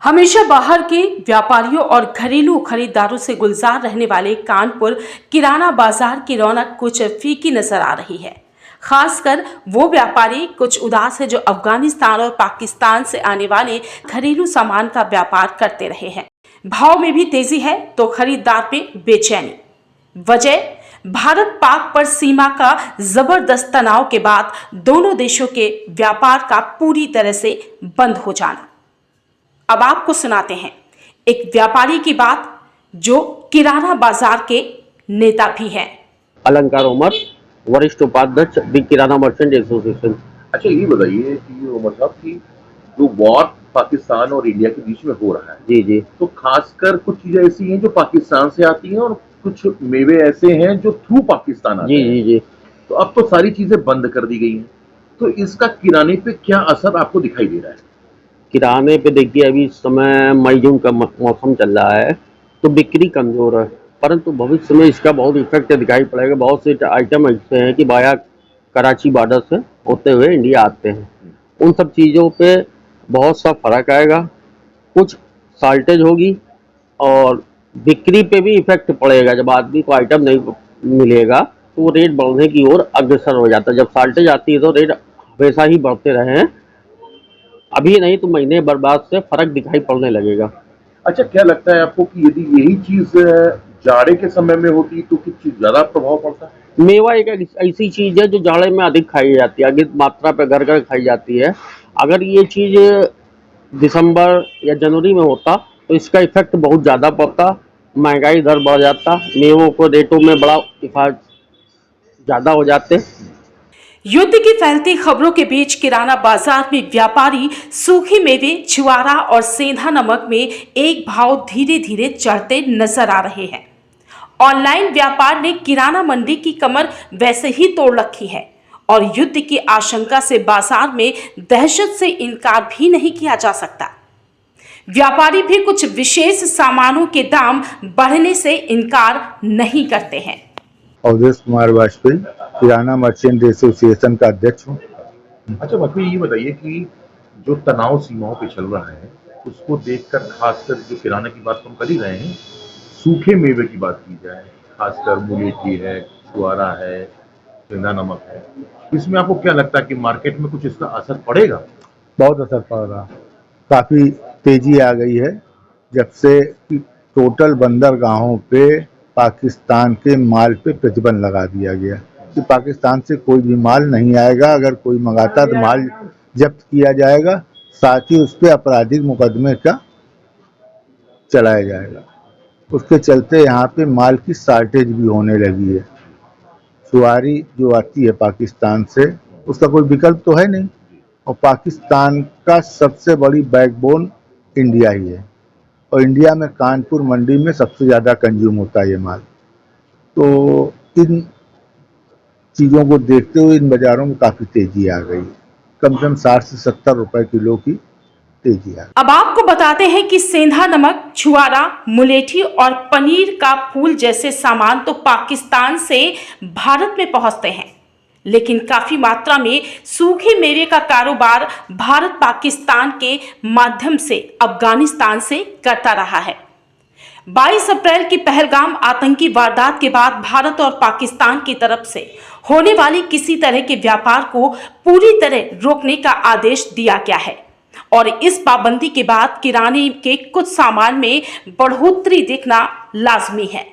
हमेशा बाहर के व्यापारियों और घरेलू खरीदारों से गुलजार रहने वाले कानपुर किराना बाजार की रौनक कुछ फीकी नजर आ रही है। खासकर वो व्यापारी कुछ उदास है जो अफगानिस्तान और पाकिस्तान से आने वाले घरेलू सामान का व्यापार करते रहे हैं। भाव में भी तेजी है तो खरीदार में बेचैनी। वजह भारत पाक पर सीमा का जबरदस्त तनाव के बाद दोनों देशों के व्यापार का पूरी तरह से बंद हो जाना। अब आपको सुनाते हैं एक व्यापारी की बात जो किराना बाजार के नेता भी हैं। अलंकार उमर, वरिष्ठ उपाध्यक्ष बिग किराना मर्चेंट एसोसिएशन। अच्छा, ये बताइए कि उमर साहब की जो वॉर पाकिस्तान और इंडिया के बीच में हो रहा है, जी जी, तो खासकर कुछ चीजें ऐसी हैं जो पाकिस्तान से आती हैं और कुछ मेवे ऐसे हैं जो थ्रू पाकिस्तान आते जी हैं। जी जी। तो अब तो सारी चीजें बंद कर दी गई हैं, तो इसका किराने पे क्या असर आपको दिखाई दे रहा है? किराने पे देखिए, अभी इस समय मई जून का मौसम चल रहा है तो बिक्री कमजोर है, परंतु भविष्य में इसका बहुत इफेक्ट दिखाई पड़ेगा। बहुत से आइटम ऐसे हैं कि वाया कराची बॉर्डर से होते हुए इंडिया आते हैं, उन सब चीज़ों पे बहुत सा फर्क आएगा, कुछ शॉर्टेज होगी और बिक्री पे भी इफेक्ट पड़ेगा। जब आदमी को आइटम नहीं मिलेगा तो वो रेट बढ़ने की ओर अग्रसर हो जाता है। जब शॉर्टेज आती है तो रेट हमेशा ही बढ़ते रहे हैं, अभी नहीं तो महीने भर बाद से फर्क दिखाई पड़ने लगेगा। अच्छा, क्या लगता है आपको कि यदि यही चीज जाड़े के समय में होती तो कुछ ज्यादा प्रभाव पड़ता है? मेवा एक ऐसी चीज है जो जाड़े में अधिक खाई जाती है, अधिक मात्रा पे घर घर खाई जाती है। अगर ये चीज दिसंबर या जनवरी में होता तो इसका इफेक्ट बहुत ज़्यादा पड़ता, महंगाई दर बढ़ जाता, मेवों को रेटों में बड़ा इफाक ज़्यादा हो जाते। युद्ध की फैलती खबरों के बीच किराना बाजार में व्यापारी सूखे मेवे, छुआरा और सेंधा नमक में एक भाव धीरे धीरे चढ़ते नजर आ रहे हैं। ऑनलाइन व्यापार ने किराना मंडी की कमर वैसे ही तोड़ रखी है और युद्ध की आशंका से बाजार में दहशत से इनकार भी नहीं किया जा सकता। व्यापारी भी कुछ विशेष सामानों के दाम बढ़ने से इनकार नहीं करते हैं। अवधेश कुमार वाजपेयी, किराना मर्चेंट एसोसिएशन का अध्यक्ष हूँ। अच्छा, बाकी ये बताइए कि जो तनाव सीमाओं पे चल रहा है उसको देखकर, खासकर जो किराने की बात हम कर ही रहे हैं, सूखे मेवे की बात की जाए, खासकर मुलेठी है, छुआरा है, सेंधा नमक है, इसमें आपको क्या लगता है कि मार्केट में कुछ इसका असर पड़ेगा? बहुत असर पड़ रहा, काफ़ी तेजी आ गई है जब से टोटल बंदरगाहों पे पाकिस्तान के माल पे प्रतिबंध लगा दिया गया कि पाकिस्तान से कोई भी माल नहीं आएगा। अगर कोई मंगाता तो माल जब्त किया जाएगा, साथ ही उस पर आपराधिक मुकदमे का चलाया जाएगा। उसके चलते यहाँ पे माल की शॉर्टेज भी होने लगी है। सुवारी जो आती है पाकिस्तान से, उसका कोई विकल्प तो है नहीं, और पाकिस्तान का सबसे बड़ी बैकबोन इंडिया ही है, और इंडिया में कानपुर मंडी में सबसे ज़्यादा कंज्यूम होता है ये माल। तो इन चीज़ों को देखते हुए इन बाज़ारों में काफ़ी तेज़ी आ गई, कम से कम 60 से 70 रुपए किलो की तेजी आ गई। अब आपको बताते हैं कि सेंधा नमक, छुआरा, मुलेठी और पनीर का फूल जैसे सामान तो पाकिस्तान से भारत में पहुंचते हैं, लेकिन काफी मात्रा में सूखे मेवे का कारोबार भारत पाकिस्तान के माध्यम से अफगानिस्तान से करता रहा है। 22 अप्रैल की पहलगाम आतंकी वारदात के बाद भारत और पाकिस्तान की तरफ से होने वाली किसी तरह के व्यापार को पूरी तरह रोकने का आदेश दिया गया है और इस पाबंदी के बाद किराने के कुछ सामान में बढ़ोतरी दिखना लाजमी है।